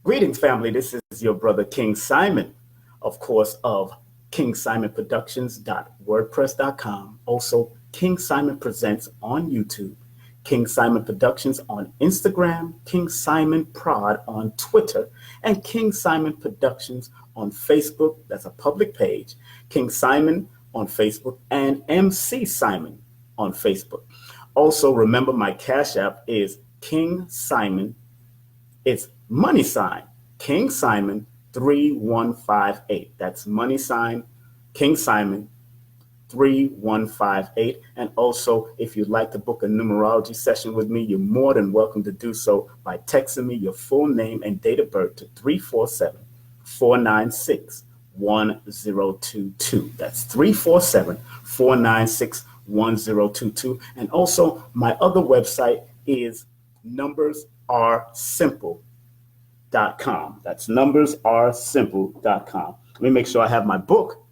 Greetings, family. This is your brother King Simon, of course, of KingSimonProductions.wordpress.com. Also, King Simon Presents on YouTube, King Simon Productions on Instagram, King Simon Prod on Twitter, and King Simon Productions on Facebook. That's a public page. King Simon on Facebook and MC Simon on Facebook. Also, remember my Cash App is King Simon. It's money sign King Simon 3158. That's money sign King Simon 3158. And also, if you'd like to book a numerology session with me, you're more than welcome to do so by texting me your full name and date of birth to 347-496-1022. That's 347-496-1022. And also, my other website is numbersAreSimple.com. That's numbersAreSimple.com. Let me make sure I have my book.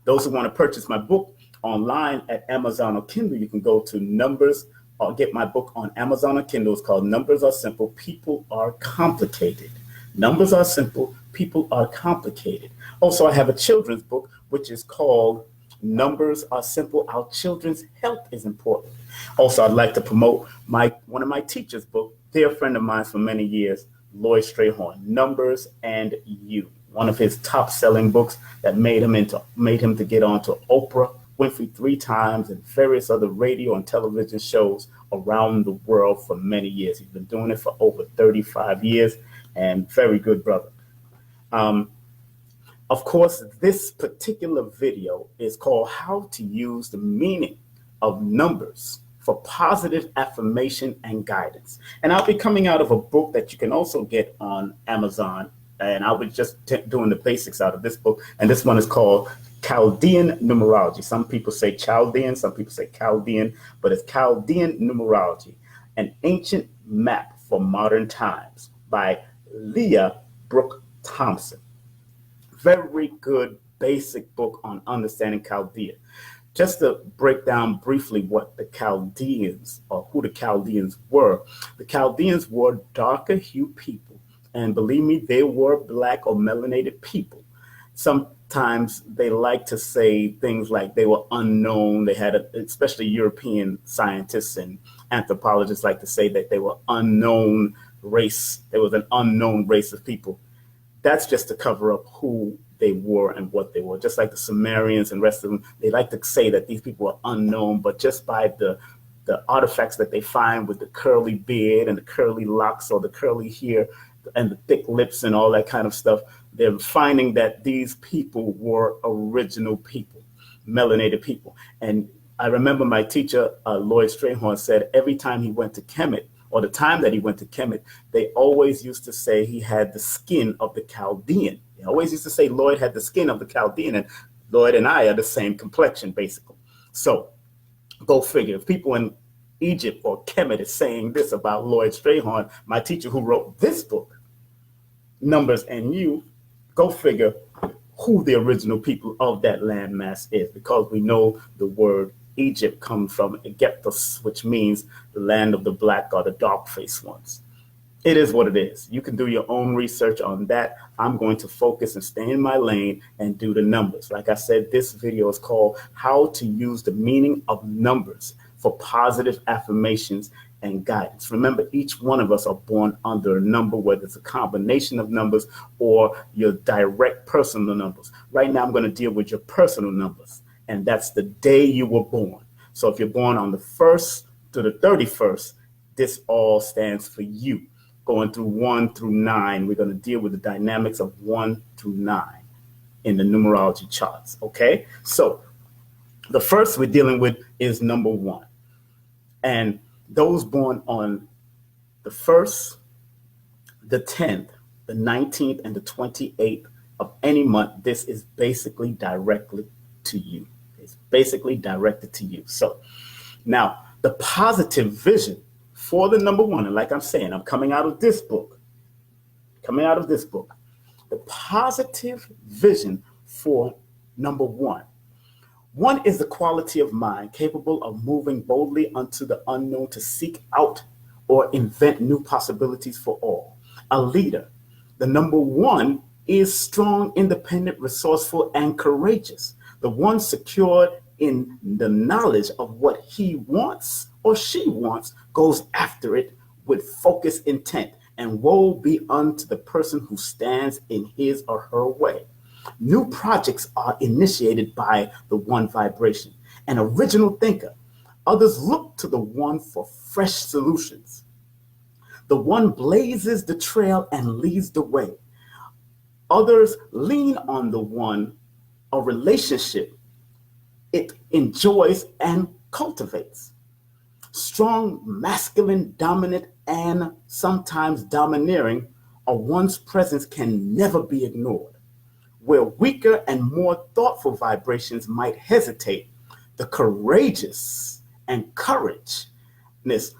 Those who want to purchase my book online at Amazon or Kindle, you can go to Numbers or get my book on Amazon or Kindle. It's called Numbers Are Simple, People Are Complicated. Numbers are simple, people are complicated. Also, I have a children's book, which is called Numbers Are Simple, Our Children's Health is Important. Also, I'd like to promote one of my teachers' book, dear friend of mine for many years, Lloyd Strayhorn, Numbers and You. One of his top-selling books that made him to get onto Oprah Winfrey 3 times and various other radio and television shows around the world for many years. He's been doing it for over 35 years, and very good brother. Of course, this particular video is called How to Use the Meaning of Numbers for Positive Affirmation and Guidance. And I'll be coming out of a book that you can also get on Amazon. And I was just doing the basics out of this book. And this one is called Chaldean Numerology. Some people say Chaldean, some people say Chaldean, but it's Chaldean Numerology, an ancient map for modern times by Leah Brooke Thompson. Very good basic book on understanding Chaldea. Just to break down briefly what the Chaldeans, or who the Chaldeans were, the Chaldeans were darker hued people. And believe me, they were black or melanated people. Sometimes they like to say things like they were unknown. They had, especially European scientists and anthropologists like to say that they were unknown race. There was an unknown race of people. That's just to cover up who they were and what they were. Just like the Sumerians and rest of them, they like to say that these people are unknown, but just by the artifacts that they find with the curly beard and the curly locks or the curly hair and the thick lips and all that kind of stuff, they're finding that these people were original people, melanated people. And I remember my teacher, Lloyd Strayhorn, said every time he went to Kemet, or the time that he went to Kemet, they always used to say he had the skin of the Chaldean. They always used to say Lloyd had the skin of the Chaldean, and Lloyd and I are the same complexion, basically. So go figure. If people in Egypt or Kemet is saying this about Lloyd Strayhorn, my teacher who wrote this book, Numbers and You, go figure who the original people of that landmass is, because we know the word Egypt comes from Egyptus, which means the land of the black or the dark-faced ones. It is what it is. You can do your own research on that. I'm going to focus and stay in my lane and do the numbers. Like I said, this video is called How to Use the Meaning of Numbers for Positive Affirmations and Guidance. Remember, each one of us are born under a number, whether it's a combination of numbers or your direct personal numbers. Right now, I'm going to deal with your personal numbers, and that's the day you were born. So if you're born on the 1st to the 31st, this all stands for you. Going through 1 through 9, we're going to deal with the dynamics of 1 through 9 in the numerology charts, okay? So the first we're dealing with is number 1. And those born on the 1st, the 10th, the 19th, and the 28th of any month, this is basically directly to you. It's basically directed to you. So now the positive vision for the number 1, and like I'm saying, I'm coming out of this book, the positive vision for number 1. 1 is the quality of mind capable of moving boldly unto the unknown to seek out or invent new possibilities for all. A leader The number one is strong, independent, resourceful, and courageous. The one secured in the knowledge of what he wants or she wants goes after it with focused intent, and woe be unto the person who stands in his or her way. New projects are initiated by the one vibration, an original thinker. Others look to the one for fresh solutions. The one blazes the trail and leads the way. Others lean on the one, a relationship it enjoys and cultivates. Strong, masculine, dominant, and sometimes domineering, or one's presence can never be ignored. Where weaker and more thoughtful vibrations might hesitate, the courageous and courageness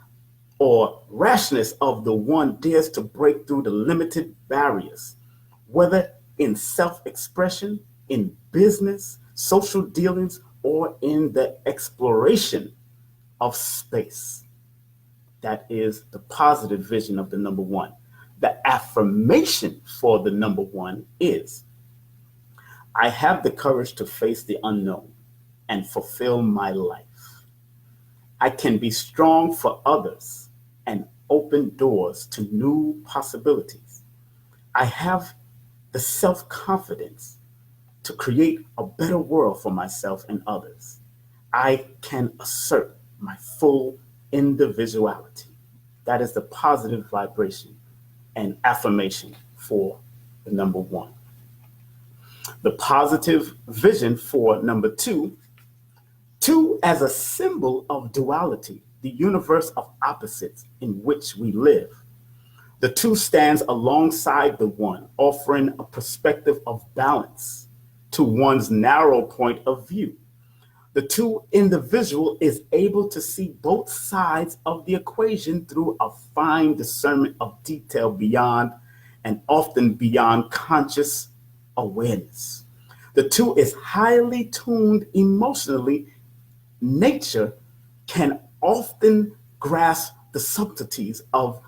or rashness of the one dares to break through the limited barriers, whether in self-expression, in business, social dealings, or in the exploration of space. That is the positive vision of the number one. The affirmation for the number one is, I have the courage to face the unknown and fulfill my life. I can be strong for others and open doors to new possibilities. I have the self-confidence to create a better world for myself and others. I can assert my full individuality. That is the positive vibration and affirmation for the number one. The positive vision for number two, two as a symbol of duality, the universe of opposites in which we live. The two stands alongside the one, offering a perspective of balance to one's narrow point of view. The two individual is able to see both sides of the equation through a fine discernment of detail beyond and often beyond conscious awareness. The two is highly tuned emotionally. Nature can often grasp the subtleties of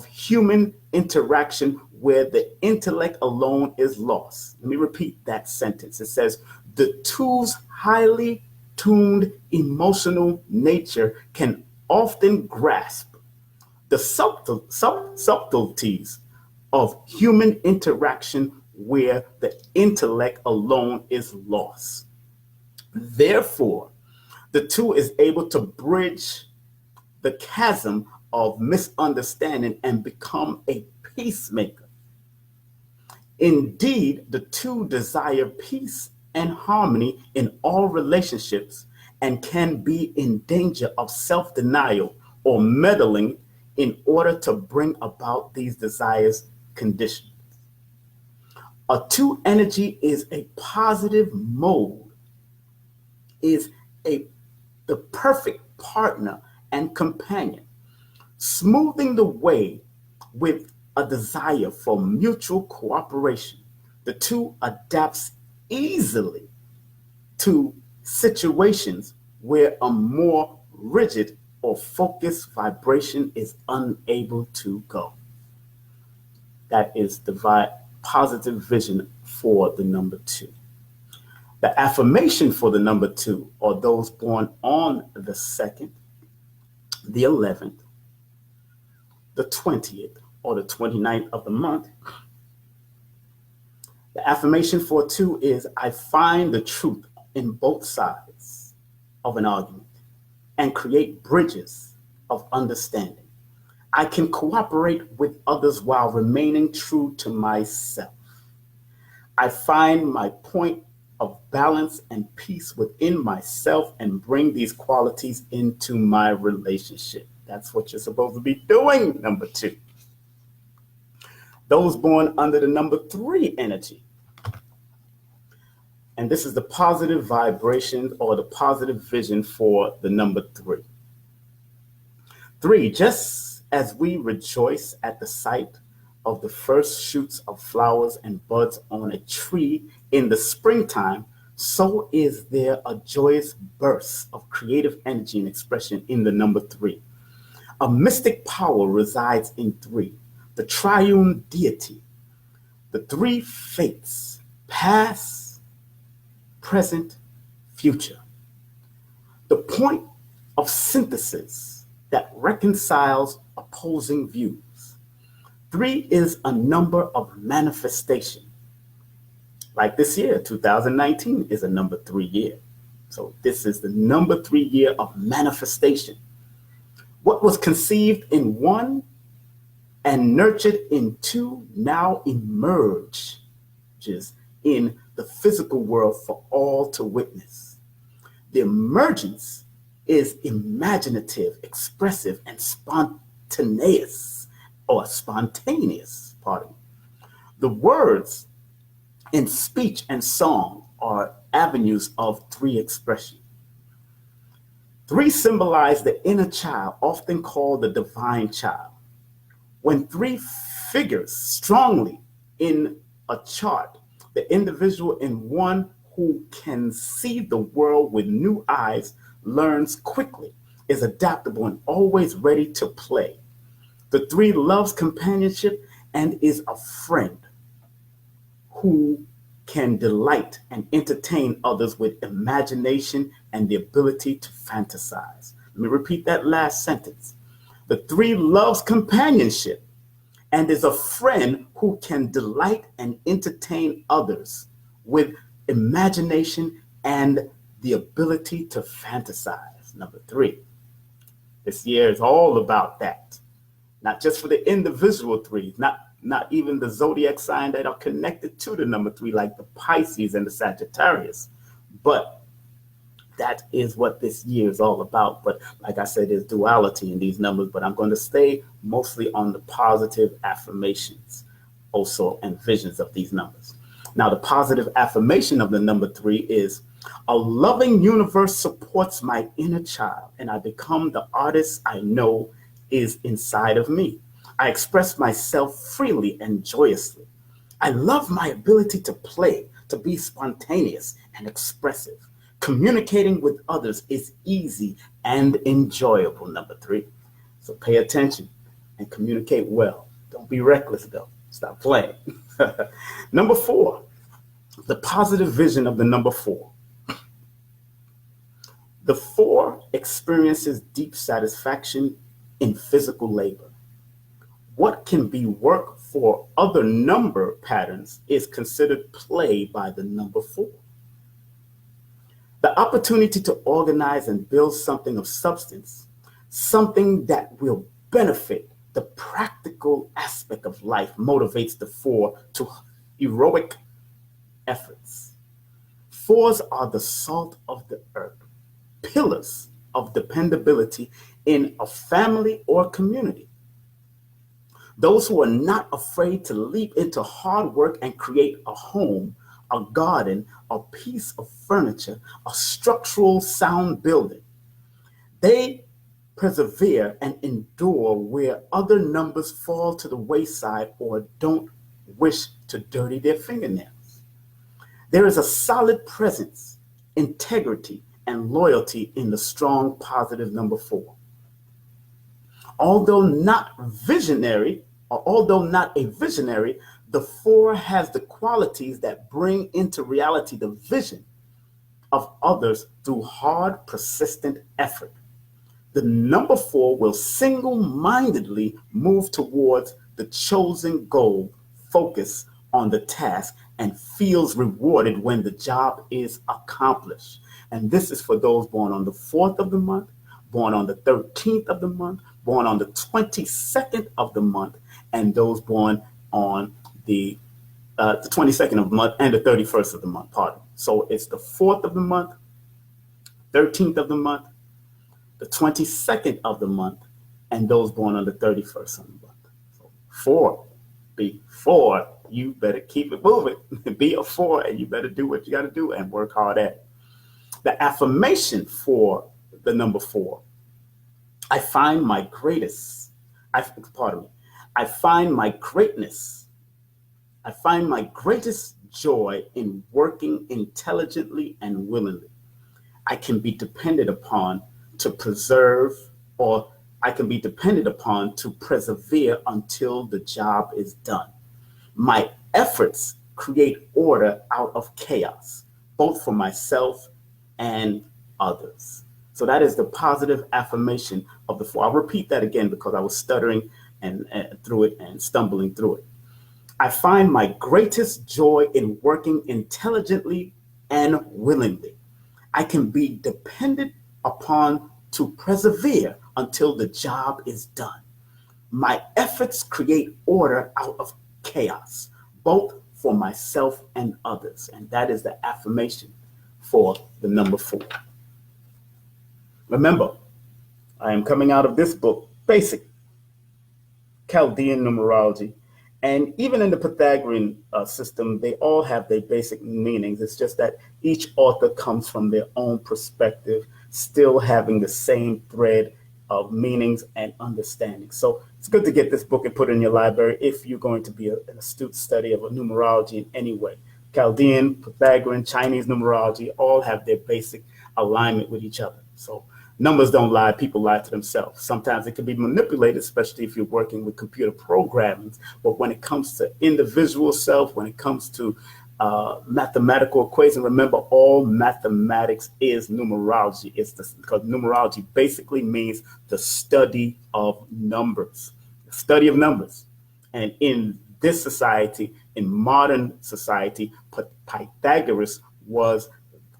human interaction where the intellect alone is lost. Let me repeat that sentence. It says, the two's highly tuned emotional nature can often grasp the subtleties of human interaction where the intellect alone is lost. Therefore, the two is able to bridge the chasm of misunderstanding and become a peacemaker. Indeed, the two desire peace and harmony in all relationships and can be in danger of self-denial or meddling in order to bring about these desires conditions. A two energy is a positive mode, is the perfect partner and companion, smoothing the way with a desire for mutual cooperation. The two adapts easily to situations where a more rigid or focused vibration is unable to go. That is the positive vision for the number two. The affirmation for the number two are those born on the 2nd, the 11th, the 20th, or the 29th of the month. The affirmation for two is, I find the truth in both sides of an argument and create bridges of understanding. I can cooperate with others while remaining true to myself. I find my point of balance and peace within myself and bring these qualities into my relationship. That's what you're supposed to be doing, number two. Those born under the number 3 energy. And this is the positive vibration or the positive vision for the number 3. 3, just as we rejoice at the sight of the first shoots of flowers and buds on a tree in the springtime, so is there a joyous burst of creative energy and expression in the number 3. A mystic power resides in 3, the triune deity, The three fates: past, present, future. The point of synthesis that reconciles opposing views. 3 is a number of manifestation. Like this year, 2019 is a number 3 year. So this is the number 3 year of manifestation. What was conceived in 1 and nurtured in 2 now emerges in the physical world for all to witness. The emergence is imaginative, expressive, and spontaneous. The words in speech and song are avenues of 3 expression. 3 symbolize the inner child, often called the divine child. When 3 figures strongly in a chart, the individual in 1 who can see the world with new eyes learns quickly, is adaptable, and always ready to play. The 3 loves companionship and is a friend who can delight and entertain others with imagination and the ability to fantasize. Let me repeat that last sentence. The 3 loves companionship and is a friend who can delight and entertain others with imagination and the ability to fantasize. Number 3. This year is all about that. Not just for the individual 3s, not even the zodiac sign that are connected to the number 3, like the Pisces and the Sagittarius. But that is what this year is all about. But like I said, there's duality in these numbers, but I'm going to stay mostly on the positive affirmations also and visions of these numbers. Now, the positive affirmation of the number 3 is: a loving universe supports my inner child, and I become the artist I know is inside of me. I express myself freely and joyously. I love my ability to play, to be spontaneous and expressive. Communicating with others is easy and enjoyable. Number 3. So pay attention and communicate well. Don't be reckless, though. Stop playing. Number 4, the positive vision of the number 4. The 4 experiences deep satisfaction in physical labor. What can be work for other number patterns is considered play by the number 4. The opportunity to organize and build something of substance, something that will benefit the practical aspect of life, motivates the 4 to heroic efforts. 4s are the salt of the earth, pillars of dependability in a family or community. Those who are not afraid to leap into hard work and create a home, a garden, a piece of furniture, a structural sound building. They persevere and endure where other numbers fall to the wayside or don't wish to dirty their fingernails. There is a solid presence, integrity, and loyalty in the strong positive number 4. Although not a visionary, the 4 has the qualities that bring into reality the vision of others through hard, persistent effort. The number 4 will single-mindedly move towards the chosen goal, focus on the task, and feels rewarded when the job is accomplished. And this is for those born on the 4th of the month, born on the 13th of the month, born on the 22nd of the month, and those born on the 22nd of the month and the 31st of the month, pardon. So it's the 4th of the month, 13th of the month, the 22nd of the month, and those born on the 31st of the month. So 4, before you better keep it moving. Be a 4 and you better do what you got to do and work hard at it. The affirmation for the number 4. I find my greatness. I find my greatest joy in working intelligently and willingly. I can be depended upon to persevere until the job is done. My efforts create order out of chaos, both for myself and others. So that is the positive affirmation of the four. I'll repeat that again because I was stuttering and through it and stumbling through it. I find my greatest joy in working intelligently and willingly. I can be depended upon to persevere until the job is done. My efforts create order out of chaos, both for myself and others. And that is the affirmation for the number four. Remember, I am coming out of this book, Basic Chaldean Numerology. And even in the Pythagorean system, they all have their basic meanings. It's just that each author comes from their own perspective, still having the same thread of meanings and understanding. So it's good to get this book and put it in your library if you're going to be an astute study of a numerology in any way. Chaldean, Pythagorean, Chinese numerology all have their basic alignment with each other. So numbers don't lie, people lie to themselves. Sometimes it can be manipulated, especially if you're working with computer programming. But when it comes to individual self, when it comes to mathematical equation, remember all mathematics is numerology. Because numerology basically means the study of numbers, the study of numbers. And in this society, in modern society, Pythagoras was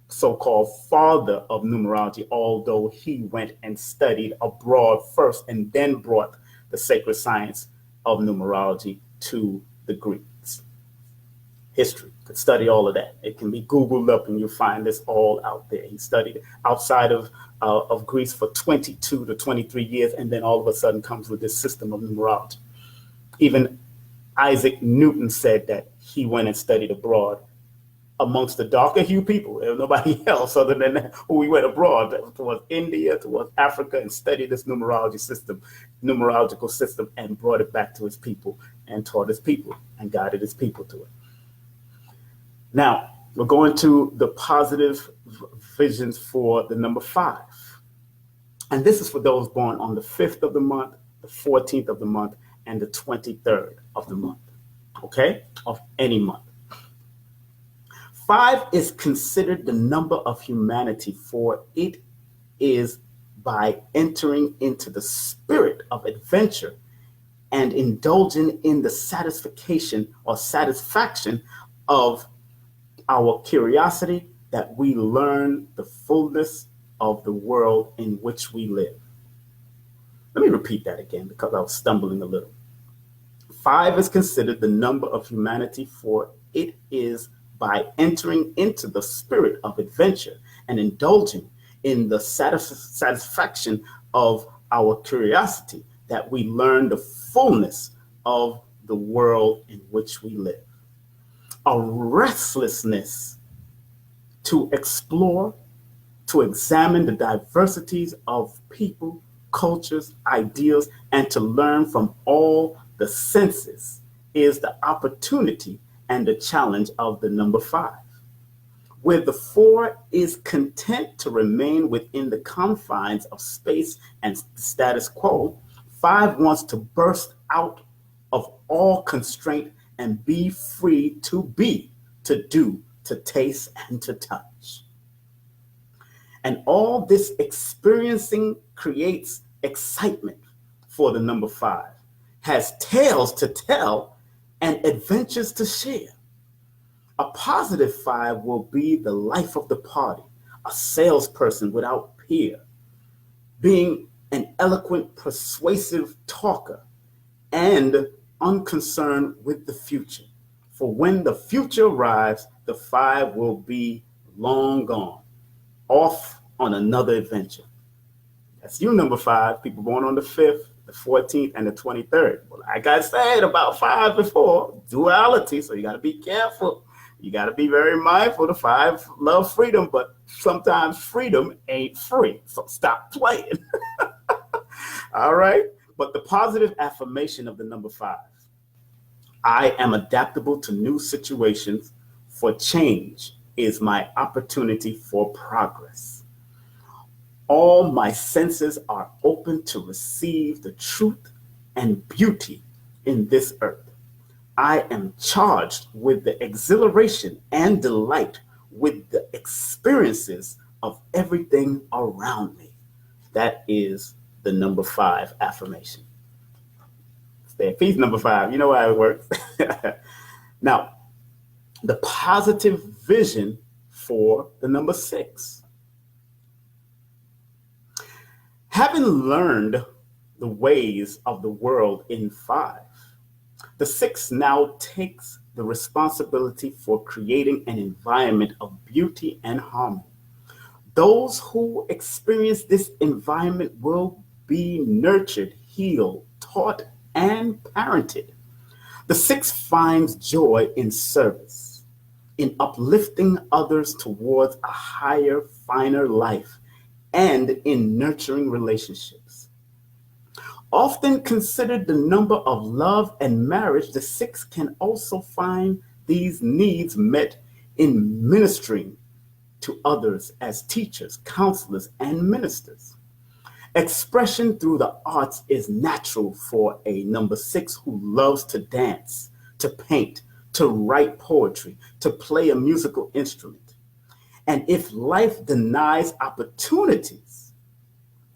so-called father of numerology, although he went and studied abroad first and then brought the sacred science of numerology to the Greeks. History could study all of that. It can be Googled up and you'll find this all out there. He studied outside of Greece for 22 to 23 years, and then all of a sudden comes with this system of numerology. Even Isaac Newton said that he went and studied abroad amongst the darker hue people. There was nobody else other than who we went abroad towards India, towards Africa, and studied this numerological system, and brought it back to his people and taught his people and guided his people to it. Now, we're going to the positive visions for the number 5. And this is for those born on the 5th of the month, the 14th of the month, and the 23rd of the month, okay, of any month. 5 is considered the number of humanity, for it is by entering into the spirit of adventure and indulging in the satisfaction of our curiosity that we learn the fullness of the world in which we live. Let me repeat that again because I was stumbling a little. 5 is considered the number of humanity, for it is by entering into the spirit of adventure and indulging in the satisfaction of our curiosity that we learn the fullness of the world in which we live. A restlessness to explore, to examine the diversities of people, cultures, ideas, and to learn from all the senses is the opportunity and the challenge of the number 5. Where the 4 is content to remain within the confines of space and status quo, 5 wants to burst out of all constraint and be free to be, to do, to taste, and to touch. And all this experiencing creates excitement for the number 5, has tales to tell and adventures to share. A positive 5 will be the life of the party, a salesperson without peer, being an eloquent, persuasive talker, and unconcerned with the future. For when the future arrives, the 5 will be long gone, off on another adventure. That's you, number 5, people born on the 5th, the 14th, and the 23rd. Well, like I said about 5 before, duality, so you got to be careful. You got to be very mindful. The 5 love freedom, but sometimes freedom ain't free, so stop playing. All right? But the positive affirmation of the number 5. I am adaptable to new situations, for change is my opportunity for progress. All my senses are open to receive the truth and beauty in this earth. I am charged with the exhilaration and delight with the experiences of everything around me. That is the number 5 affirmation. Stay at peace, number 5. You know how it works. Now, the positive vision for the number 6. Having learned the ways of the world in 5, the 6 now takes the responsibility for creating an environment of beauty and harmony. Those who experience this environment will be nurtured, healed, taught, and parented. The 6 finds joy in service, in uplifting others towards a higher, finer life, and in nurturing relationships. Often considered the number of love and marriage, the 6 can also find these needs met in ministering to others as teachers, counselors, and ministers. Expression through the arts is natural for a number 6 who loves to dance, to paint, to write poetry, to play a musical instrument. And if life denies opportunities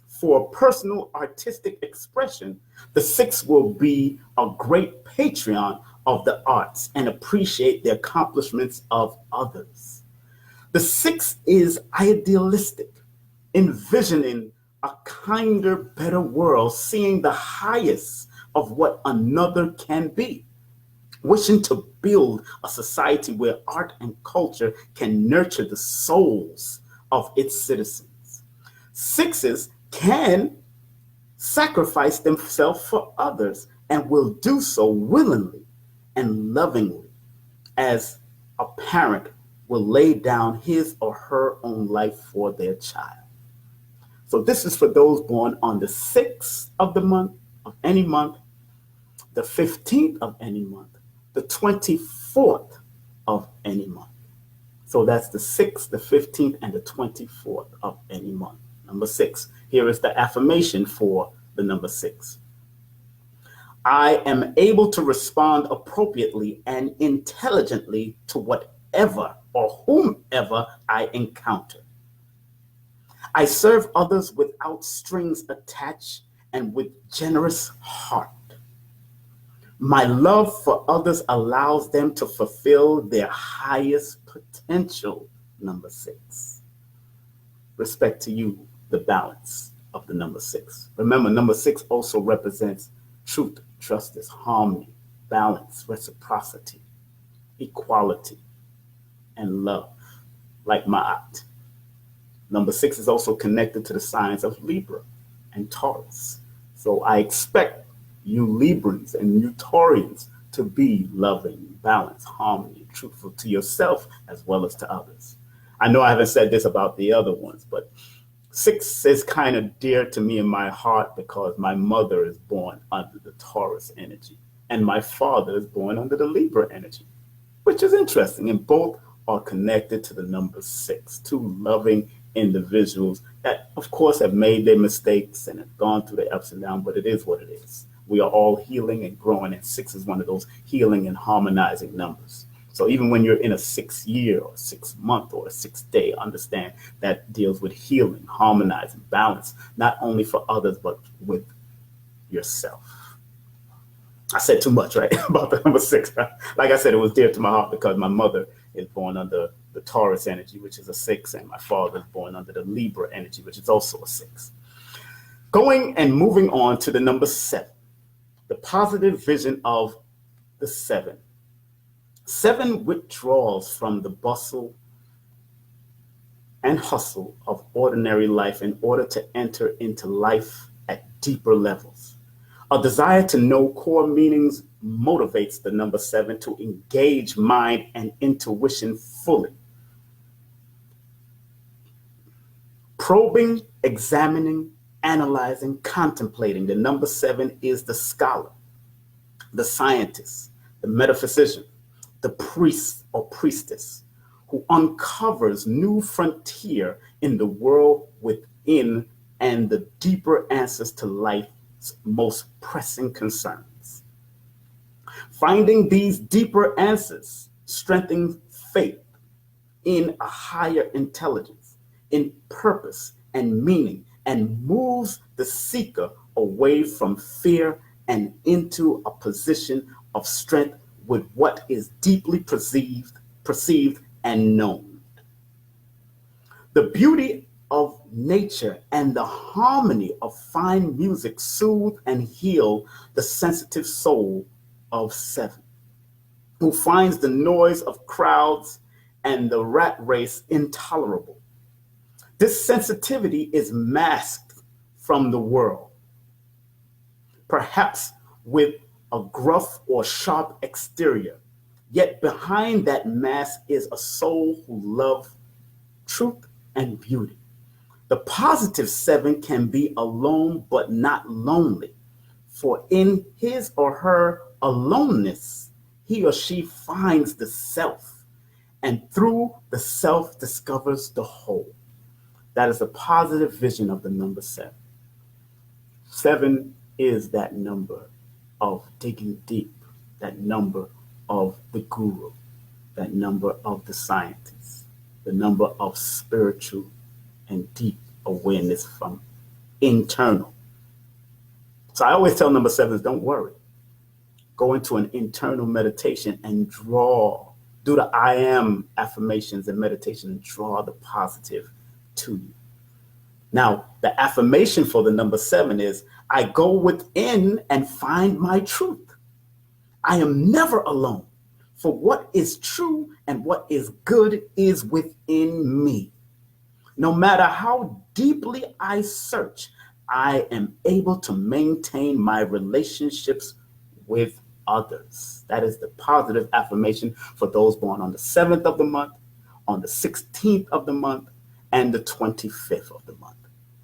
for personal artistic expression, the 6 will be a great patron of the arts and appreciate the accomplishments of others. The 6 is idealistic, envisioning a kinder, better world, seeing the highest of what another can be, wishing to build a society where art and culture can nurture the souls of its citizens. 6s can sacrifice themselves for others and will do so willingly and lovingly, as a parent will lay down his or her own life for their child. So this is for those born on the 6th of the month, of any month, the 15th of any month, the 24th of any month. So that's the 6th, the 15th, and the 24th of any month. Number 6. Here is the affirmation for the number 6. I am able to respond appropriately and intelligently to whatever or whomever I encounter. I serve others without strings attached and with generous heart. My love for others allows them to fulfill their highest potential. Number 6. Respect to you, the balance of the number 6. Remember, number 6 also represents truth, justice, harmony, balance, reciprocity, equality, and love, like Ma'at. Number 6 is also connected to the signs of Libra and Taurus. So I expect you Librans and you Taurians to be loving, balanced, harmony, truthful to yourself as well as to others. I know I haven't said this about the other ones, but 6 is kind of dear to me in my heart because my mother is born under the Taurus energy and my father is born under the Libra energy, which is interesting. And both are connected to the number 6, two loving individuals that, of course, have made their mistakes and have gone through the ups and downs, but it is what it is. We are all healing and growing, and 6 is one of those healing and harmonizing numbers. So even when you're in a 6 year or 6 month or a 6 day, understand that deals with healing, harmonizing, balance, not only for others, but with yourself. I said too much, right, about the number 6. Like I said, it was dear to my heart because my mother is born under the Taurus energy, which is a 6, and my father is born under the Libra energy, which is also a 6. Going and moving on to the number 7, the positive vision of the 7. 7 withdraws from the bustle and hustle of ordinary life in order to enter into life at deeper levels. A desire to know core meanings motivates the number 7 to engage mind and intuition fully. Probing, examining, analyzing, contemplating, the number 7 is the scholar, the scientist, the metaphysician, the priest or priestess who uncovers new frontier in the world within and the deeper answers to life's most pressing concerns. Finding these deeper answers strengthens faith in a higher intelligence, in purpose and meaning, and moves the seeker away from fear and into a position of strength with what is deeply perceived and known. The beauty of nature and the harmony of fine music soothe and heal the sensitive soul of 7, who finds the noise of crowds and the rat race intolerable. This sensitivity is masked from the world, perhaps with a gruff or sharp exterior, yet behind that mask is a soul who loves truth and beauty. The positive 7 can be alone but not lonely, for in his or her aloneness, he or she finds the self, and through the self discovers the whole. That is the positive vision of the number 7. 7 is that number of digging deep, that number of the guru, that number of the scientist, the number of spiritual and deep awareness from internal. So I always tell number 7s, don't worry. Go into an internal meditation and do the I am affirmations and meditation and draw the positive to you. Now, the affirmation for the number 7 is, I go within and find my truth. I am never alone, for what is true and what is good is within me. No matter how deeply I search, I am able to maintain my relationships with others. That is the positive affirmation for those born on the 7th of the month, on the 16th of the month, and the 25th of the month.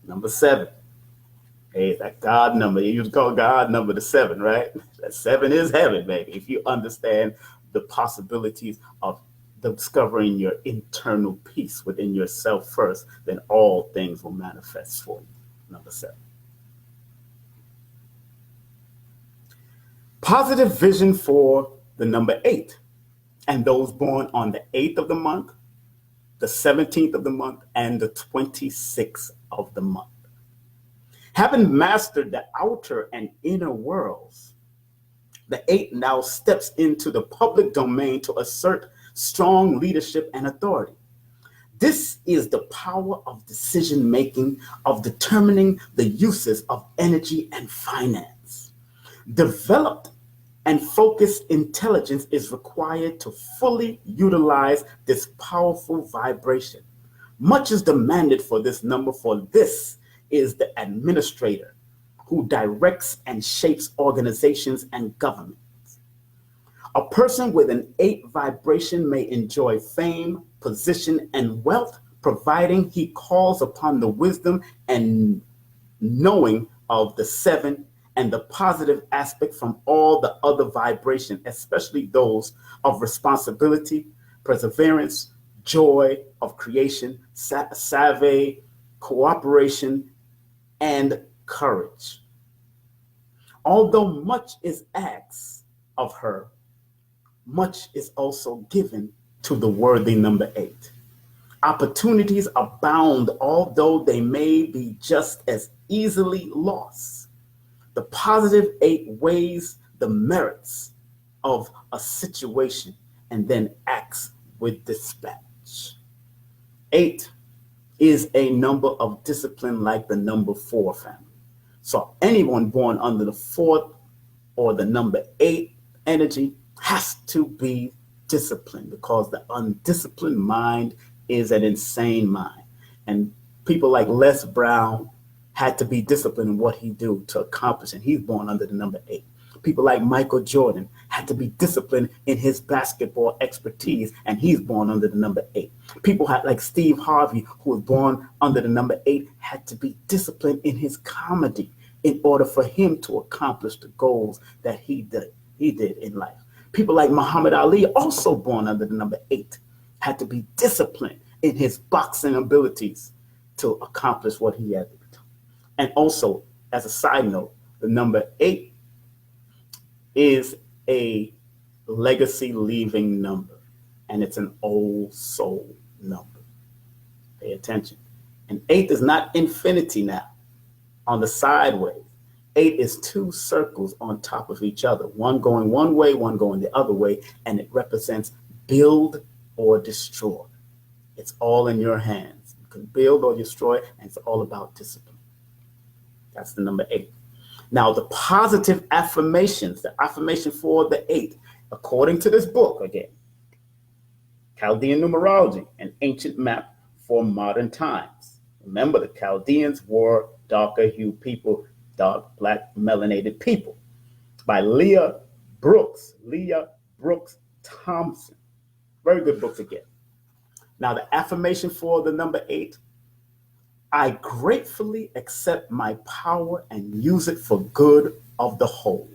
Number 7. Hey, that God number. You used to call God number the 7, right? That 7 is heaven, baby. If you understand the possibilities of discovering your internal peace within yourself first, then all things will manifest for you. Number 7. Positive vision for the number 8 and those born on the 8th of the month, the 17th of the month, and the 26th of the month. Having mastered the outer and inner worlds, the 8 now steps into the public domain to assert strong leadership and authority. This is the power of decision making, of determining the uses of energy and finance. Developed and focused intelligence is required to fully utilize this powerful vibration. Much is demanded for this number, for this is the administrator who directs and shapes organizations and governments. A person with an 8 vibration may enjoy fame, position, and wealth, providing he calls upon the wisdom and knowing of the 7 and the positive aspect from all the other vibrations, especially those of responsibility, perseverance, joy of creation, savvy, cooperation, and courage. Although much is asked of her, much is also given to the worthy number 8. Opportunities abound, although they may be just as easily lost. The positive 8 weighs the merits of a situation and then acts with dispatch. 8 is a number of discipline like the number 4 family. So anyone born under the 4th or the number 8 energy has to be disciplined, because the undisciplined mind is an insane mind. And people like Les Brown had to be disciplined in what he do to accomplish, and he's born under the number 8. People like Michael Jordan had to be disciplined in his basketball expertise, and he's born under the number 8. People like Steve Harvey, who was born under the number 8, had to be disciplined in his comedy in order for him to accomplish the goals that he did in life. People like Muhammad Ali, also born under the number 8, had to be disciplined in his boxing abilities to accomplish what he had to do. And also, as a side note, the number 8 is a legacy leaving number, and it's an old soul number. Pay attention. And 8 is not infinity now on the sideways. 8 is two circles on top of each other, one going one way, one going the other way, and it represents build or destroy. It's all in your hands. You can build or destroy, and it's all about discipline. That's the number 8. Now, the positive affirmations, the affirmation for the 8, according to this book, again, Chaldean Numerology, an ancient map for modern times. Remember, the Chaldeans were darker hued people, dark, black, melanated people, by Leah Brooks Thompson. Very good book again. Now, the affirmation for the number 8, I gratefully accept my power and use it for good of the whole.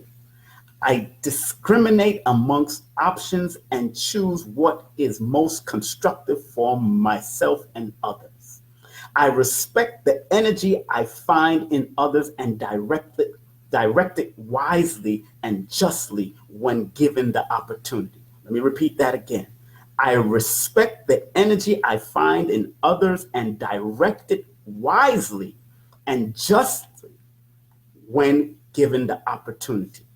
I discriminate amongst options and choose what is most constructive for myself and others. I respect the energy I find in others and direct it wisely and justly when given the opportunity. Let me repeat that again. I respect the energy I find in others and direct it wisely and justly when given the opportunity.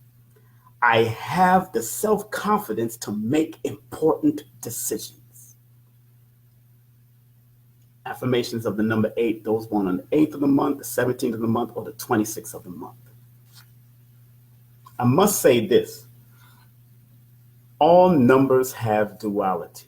I have the self-confidence to make important decisions. Affirmations of the number 8, those born on the 8th of the month, the 17th of the month, or the 26th of the month. I must say this. All numbers have duality.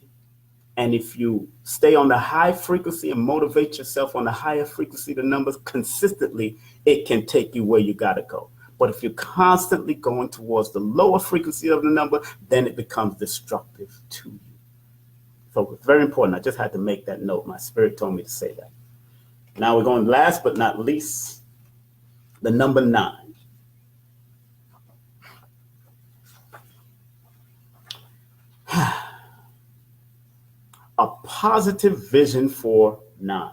And if you stay on the high frequency and motivate yourself on the higher frequency of the numbers consistently, it can take you where you got to go. But if you're constantly going towards the lower frequency of the number, then it becomes destructive to you. So it's very important. I just had to make that note. My spirit told me to say that. Now we're going last but not least, the number 9. A positive vision for 9.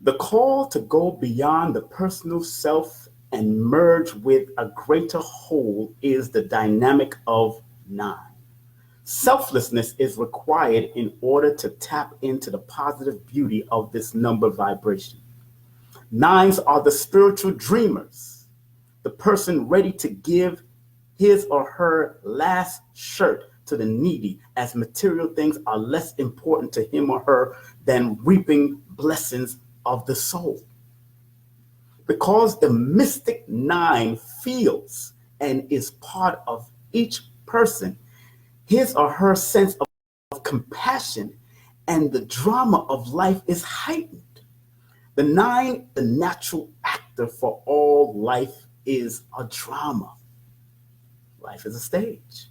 The call to go beyond the personal self and merge with a greater whole is the dynamic of 9. Selflessness is required in order to tap into the positive beauty of this number vibration. 9s are the spiritual dreamers, the person ready to give his or her last shirt to the needy, as material things are less important to him or her than reaping blessings of the soul. Because the mystic 9 feels and is part of each person, his or her sense of compassion and the drama of life is heightened. The 9, the natural actor for all life, is a drama. Life is a stage.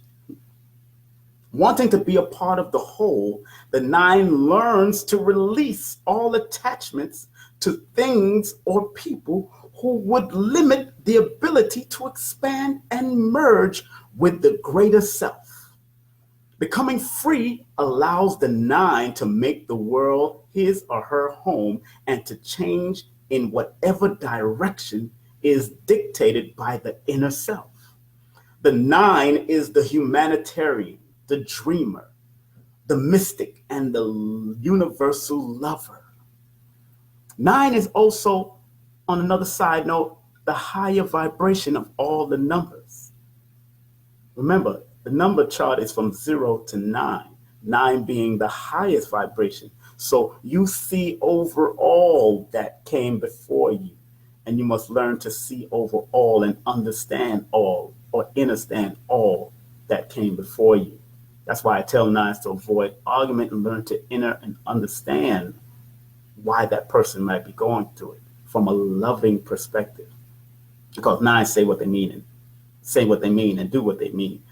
Wanting to be a part of the whole, the 9 learns to release all attachments to things or people who would limit the ability to expand and merge with the greater self. Becoming free allows the 9 to make the world his or her home and to change in whatever direction is dictated by the inner self. The 9 is the humanitarian, the dreamer, the mystic, and the universal lover. 9 is also, on another side note, the higher vibration of all the numbers. Remember, the number chart is from 0 to 9, 9 being the highest vibration. So you see over all that came before you, and you must learn to see over all and understand all, or understand all that came before you. That's why I tell 9s to avoid argument and learn to enter and understand why that person might be going through it from a loving perspective. Because 9s say what they mean and say what they mean and do what they mean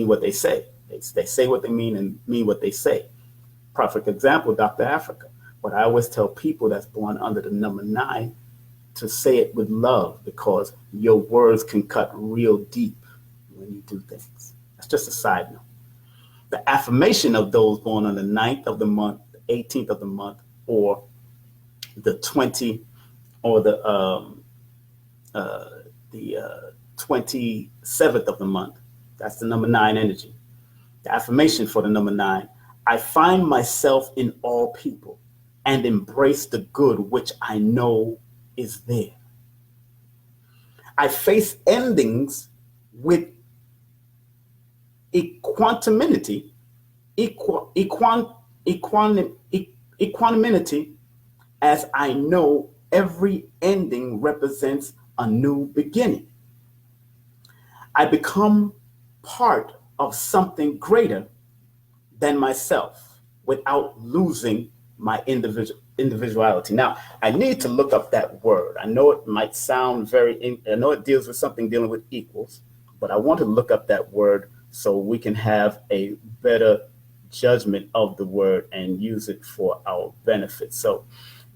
what they say. They say what they mean and mean what they say. Perfect example, Dr. Africa. But I always tell people that's born under the number 9 to say it with love, because your words can cut real deep when you do things. That's just a side note. The affirmation of those born on the 9th of the month, the 18th of the month, or the 20, or the 27th of the month, That's the number 9 energy. The affirmation for the number 9: I find myself in all people and embrace the good which I know is there. I face endings with equanimity, equanimity, as I know every ending represents a new beginning. I become part of something greater than myself without losing my individuality. Now, I need to look up that word. I know it might sound I know it deals with something dealing with equals, but I want to look up that word so we can have a better judgment of the word and use it for our benefit. So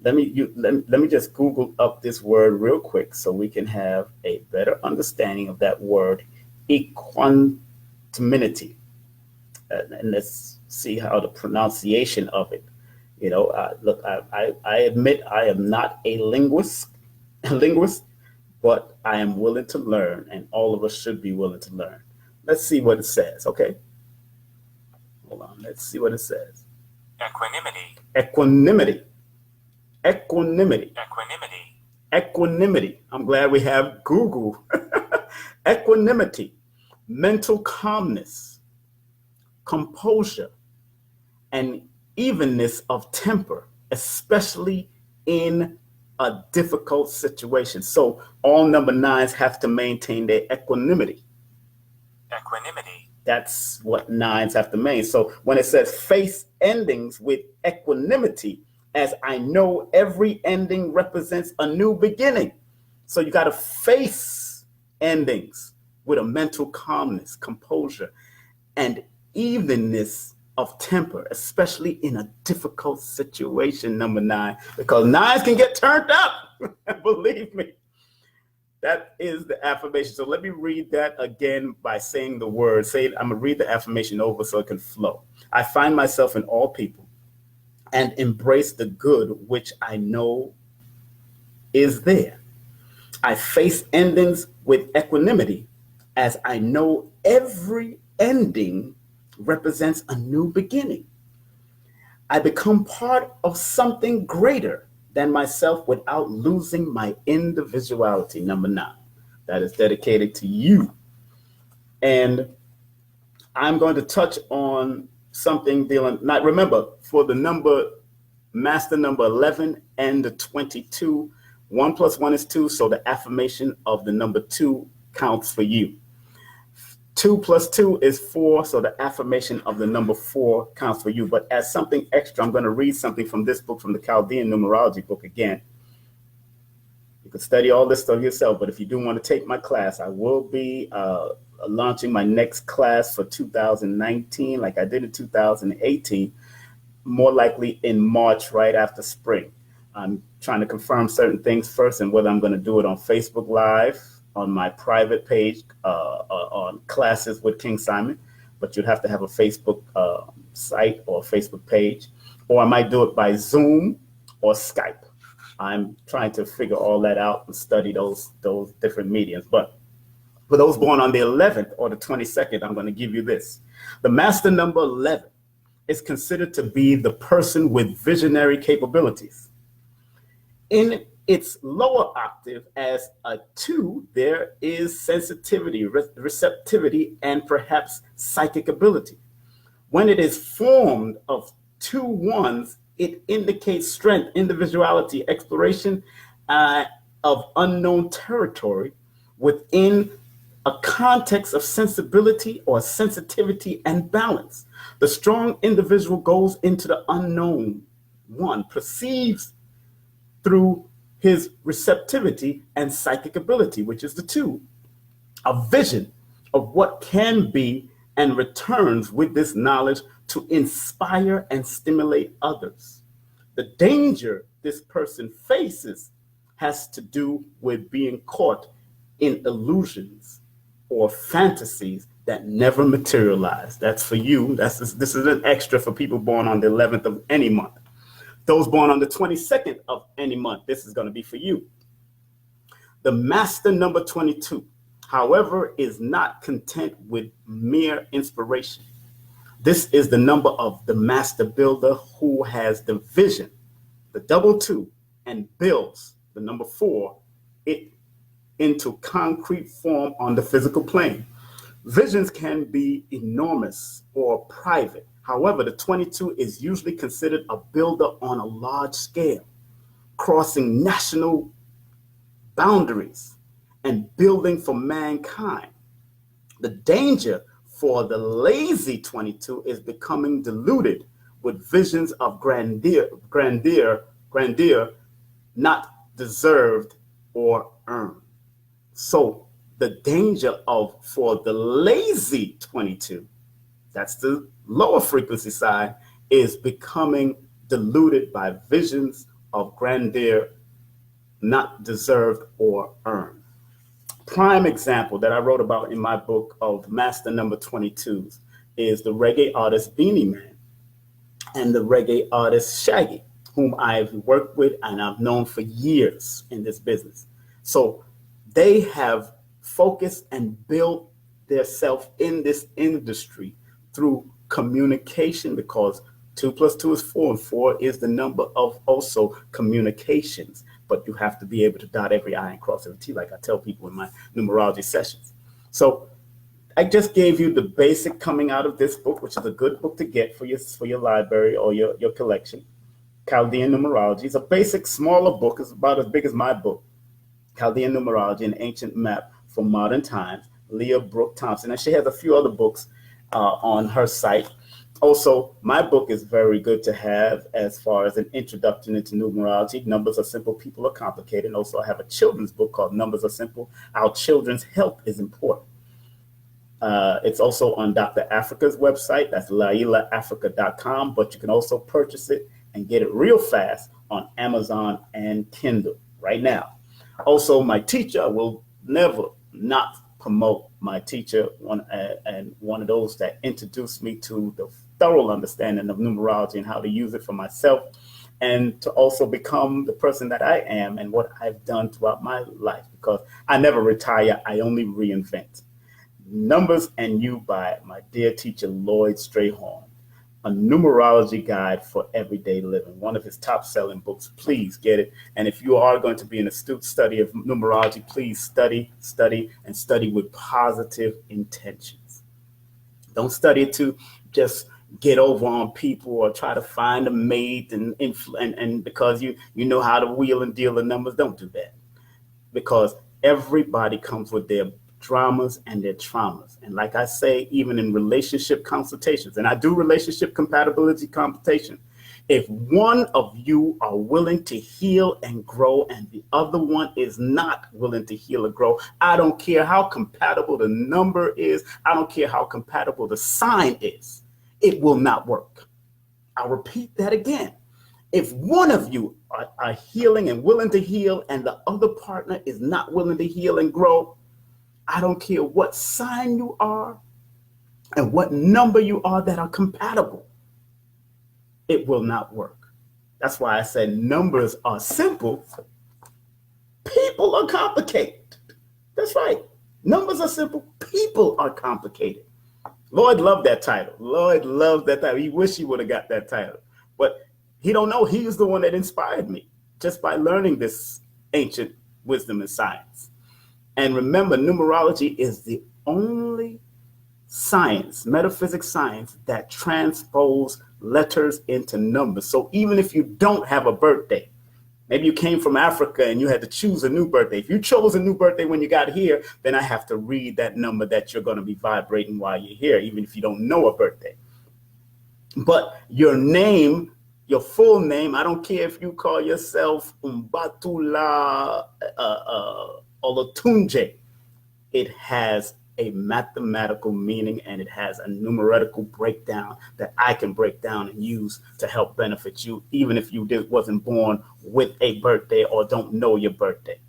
let me just Google up this word real quick so we can have a better understanding of that word, equanimity. And let's see how the pronunciation of it. Look, I admit I am not a linguist, but I am willing to learn, and all of us should be willing to learn. Let's see what it says, okay? Hold on, let's see what it says. Equanimity. Equanimity. Equanimity. Equanimity. Equanimity. I'm glad we have Google. Equanimity, mental calmness, composure, and evenness of temper, especially in a difficult situation. So all number 9s have to maintain their equanimity. Equanimity. That's what 9s have to maintain. So when it says face endings with equanimity, as I know every ending represents a new beginning. So you got to face endings with a mental calmness, composure, and evenness of temper, especially in a difficult situation, number 9, because 9s can get turned up. Believe me. That is the affirmation. So let me read that again by saying the word. I'm going to read the affirmation over so it can flow. I find myself in all people and embrace the good which I know is there. I face endings with equanimity, as I know every ending represents a new beginning. I become part of something greater than myself without losing my individuality, number 9. That is dedicated to you. And I'm going to touch on something dealing, not remember, for the master number 11 and the 22, 1 + 1 is 2. So the affirmation of the number 2 counts for you. 2 + 2 is 4, so the affirmation of the number 4 counts for you. But as something extra, I'm going to read something from this book, from the Chaldean Numerology book again. You can study all this stuff yourself, but if you do want to take my class, I will be launching my next class for 2019, like I did in 2018, more likely in March, right after spring. I'm trying to confirm certain things first, and whether I'm going to do it on Facebook Live, on my private page, on Classes with King Simon, but you'd have to have a Facebook site or Facebook page, or I might do it by Zoom or Skype. I'm trying to figure all that out and study those different mediums. But for those born on the 11th or the 22nd, I'm going to give you this. The master number 11 is considered to be the person with visionary capabilities. In its lower octave as a 2, there is sensitivity, receptivity, and perhaps psychic ability. When it is formed of 2 1s, it indicates strength, individuality, exploration of unknown territory within a context of sensibility or sensitivity and balance. The strong individual goes into the unknown one, perceives through his receptivity and psychic ability, which is the 2, a vision of what can be, and returns with this knowledge to inspire and stimulate others. The danger this person faces has to do with being caught in illusions or fantasies that never materialize. That's for you. This is an extra for people born on the 11th of any month. Those born on the 22nd of any month, this is going to be for you. The master number 22 however, is not content with mere inspiration. This is the number of the master builder who has the vision, the double two, and builds the number four, it into concrete form on the physical plane. Visions can be enormous or private. However, the 22 is usually considered a builder on a large scale, crossing national boundaries and building for mankind. The danger for the lazy 22 is becoming diluted with visions of grandeur not deserved or earned. So the danger of for the lazy 22, that's the lower frequency side, is becoming diluted by visions of grandeur not deserved or earned. Prime example that I wrote about in my book of Master Number 22s is the reggae artist Beanie Man and the reggae artist Shaggy, whom I've worked with and I've known for years in this business. So they have focused and built themselves in this industry through communication, because 2 plus 2 is 4, and 4 is the number of also communications. But you have to be able to dot every I and cross every T, like I tell people in my numerology sessions. So I just gave you the basic coming out of this book, which is a good book to get for your library or your collection. Chaldean Numerology. It's a basic, smaller book. It's about as big as my book. Chaldean Numerology, an ancient map for modern times. Leah Brooke Thompson. And she has a few other books on her site. Also, my book is very good to have as far as an introduction into numerology. Numbers are simple, people are complicated. And also, I have a children's book called Numbers Are Simple. Our children's health is important. It's also on Dr. Africa's website. That's lailaafrica.com. But you can also purchase it and get it real fast on Amazon and Kindle right now. Also, my teacher, I will never not promote my teacher, one of those that introduced me to the thorough understanding of numerology and how to use it for myself, and to also become the person that I am and what I've done throughout my life, because I never retire, I only reinvent. Numbers and You by my dear teacher, Lloyd Strayhorn, a numerology guide for everyday living, one of his top selling books. Please get it. And if you are going to be an astute study of numerology, please study, and study with positive intentions. Don't study it to just get over on people or try to find a mate and because you know how to wheel and deal the numbers. Don't do that, because everybody comes with their dramas and their traumas. And like I say, even in relationship consultations, and I do relationship compatibility consultation, if one of you are willing to heal and grow and the other one is not willing to heal or grow, I don't care how compatible the number is, I don't care how compatible the sign is, it will not work. I'll repeat that again. If one of you are healing and willing to heal and the other partner is not willing to heal and grow, I don't care what sign you are and what number you are that are compatible, it will not work. That's why I said numbers are simple, people are complicated. That's right. Numbers are simple, people are complicated. Lloyd loved that title. Lloyd loved that title. He wished he would have got that title. But he don't know. He's the one that inspired me just by learning this ancient wisdom and science. And remember, numerology is the only science, metaphysics science, that transpose letters into numbers. So even if you don't have a birthday, maybe you came from Africa and you had to choose a new birthday. If you chose a new birthday when you got here, then I have to read that number that you're going to be vibrating while you're here, even if you don't know a birthday. But your name, your full name, I don't care if you call yourself Umbatula Olatunje, it has a mathematical meaning and it has a numerical breakdown that I can break down and use to help benefit you, even if you wasn't born with a birthday or don't know your birthday.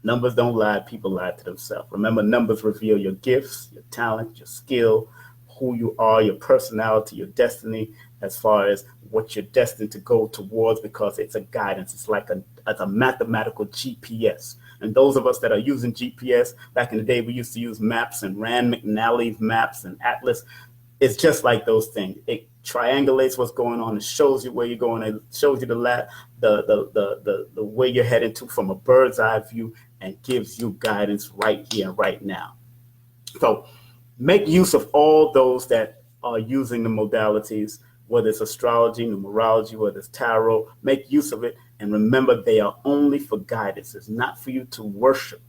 Numbers don't lie, people lie to themselves. Remember, numbers reveal your gifts, your talent, your skill, who you are, your personality, your destiny, as far as what you're destined to go towards, because it's a guidance. It's like a mathematical GPS. And those of us that are using GPS, back in the day, we used to use maps and Rand McNally's maps and Atlas. It's just like those things. It triangulates what's going on. It shows you where you're going. It shows you the way you're heading to from a bird's eye view and gives you guidance right here, right now. So make use of all those that are using the modalities, whether it's astrology, numerology, whether it's tarot. Make use of it. And remember, they are only for guidance. It's not for you to worship.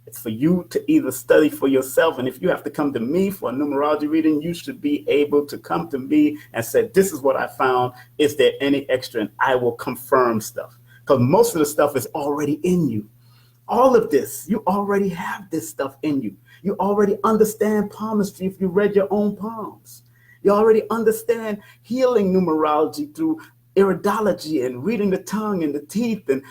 It's for you to either study for yourself. And if you have to come to me for a numerology reading, you should be able to come to me and say, this is what I found. Is there any extra? And I will confirm stuff. Because most of the stuff is already in you. All of this, you already have this stuff in you. You already understand palmistry if you read your own palms. You already understand healing numerology through iridology and reading the tongue and the teeth and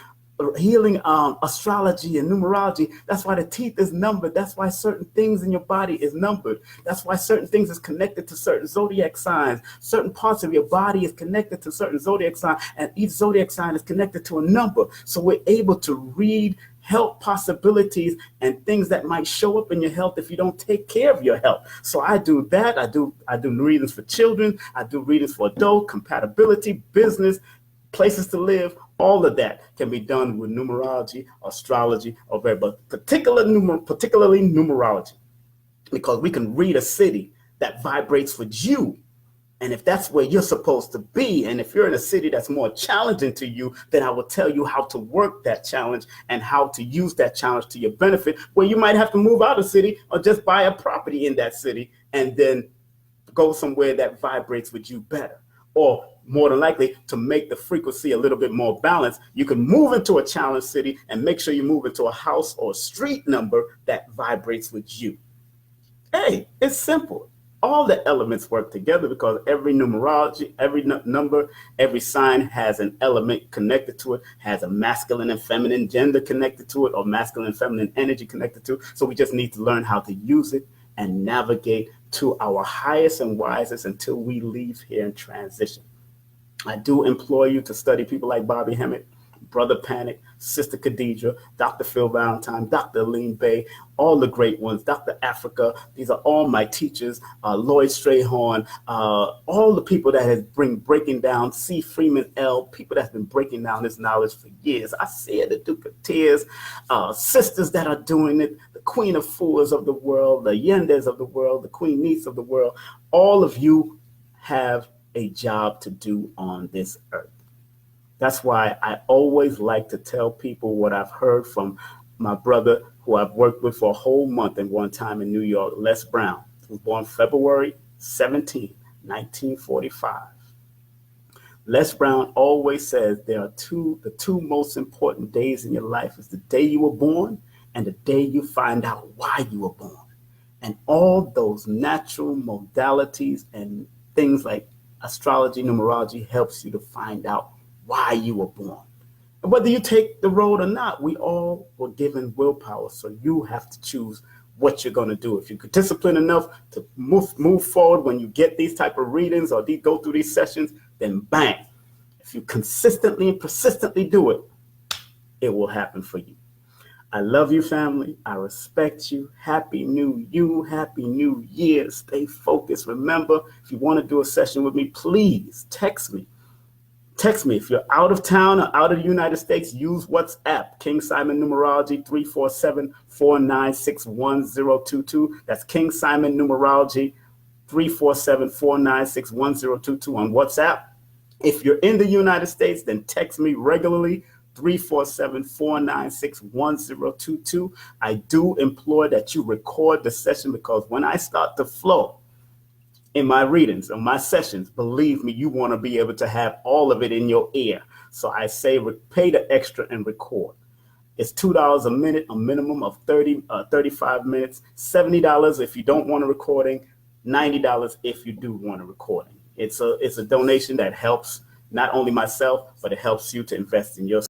healing astrology and numerology. That's why the teeth is numbered. That's why certain things in your body is numbered. That's why certain things is connected to certain zodiac signs. Certain parts of your body is connected to certain zodiac signs, and each zodiac sign is connected to a number. So we're able to read health possibilities and things that might show up in your health if you don't take care of your health. So I do that. I do readings for children. I do readings for adult, compatibility, business, places to live. All of that can be done with numerology, astrology, or but particularly numerology, because we can read a city that vibrates with you. And if that's where you're supposed to be, and if you're in a city that's more challenging to you, then I will tell you how to work that challenge and how to use that challenge to your benefit, where you might have to move out of the city or just buy a property in that city and then go somewhere that vibrates with you better. Or more than likely, to make the frequency a little bit more balanced, you can move into a challenge city and make sure you move into a house or street number that vibrates with you. Hey, it's simple. All the elements work together because every numerology, every number, every sign has an element connected to it, has a masculine and feminine gender connected to it, or masculine and feminine energy connected to it. So we just need to learn how to use it and navigate to our highest and wisest until we leave here and transition. I do implore you to study people like Bobby Hemmett, Brother Panic, Sister Khadija, Dr. Phil Valentine, Dr. Aline Bay, all the great ones, Dr. Africa. These are all my teachers, Lloyd Strayhorn, all the people that have been breaking down, C. Freeman L., people that's been breaking down this knowledge for years. I see it, the Duke of Tears, sisters that are doing it, the Queen of Fools of the world, the Yendes of the world, the Queen Niece of the world. All of you have a job to do on this earth. That's why I always like to tell people what I've heard from my brother, who I've worked with for a whole month and one time in New York, Les Brown, who was born February 17, 1945. Les Brown always says there are the two most important days in your life is the day you were born and the day you find out why you were born. And all those natural modalities and things like astrology, numerology helps you to find out why you were born. And whether you take the road or not, we all were given willpower. So you have to choose what you're going to do. If you're disciplined enough to move forward when you get these type of readings or go through these sessions, then bang. If you consistently and persistently do it, it will happen for you. I love you, family. I respect you. Happy New You. Happy New Year. Stay focused. Remember, if you want to do a session with me, please text me. Text me. If you're out of town or out of the United States, use WhatsApp. King Simon Numerology 347-496-1022. That's King Simon Numerology 347-496-1022 on WhatsApp. If you're in the United States, then text me regularly, 347-496-1022. I do implore that you record the session, because when I start to flow in my readings, in my sessions, believe me, you want to be able to have all of it in your ear. So I say pay the extra and record. It's $2 a minute, a minimum of 35 minutes, $70 if you don't want a recording, $90 if you do want a recording. It's a donation that helps not only myself, but it helps you to invest in yourself.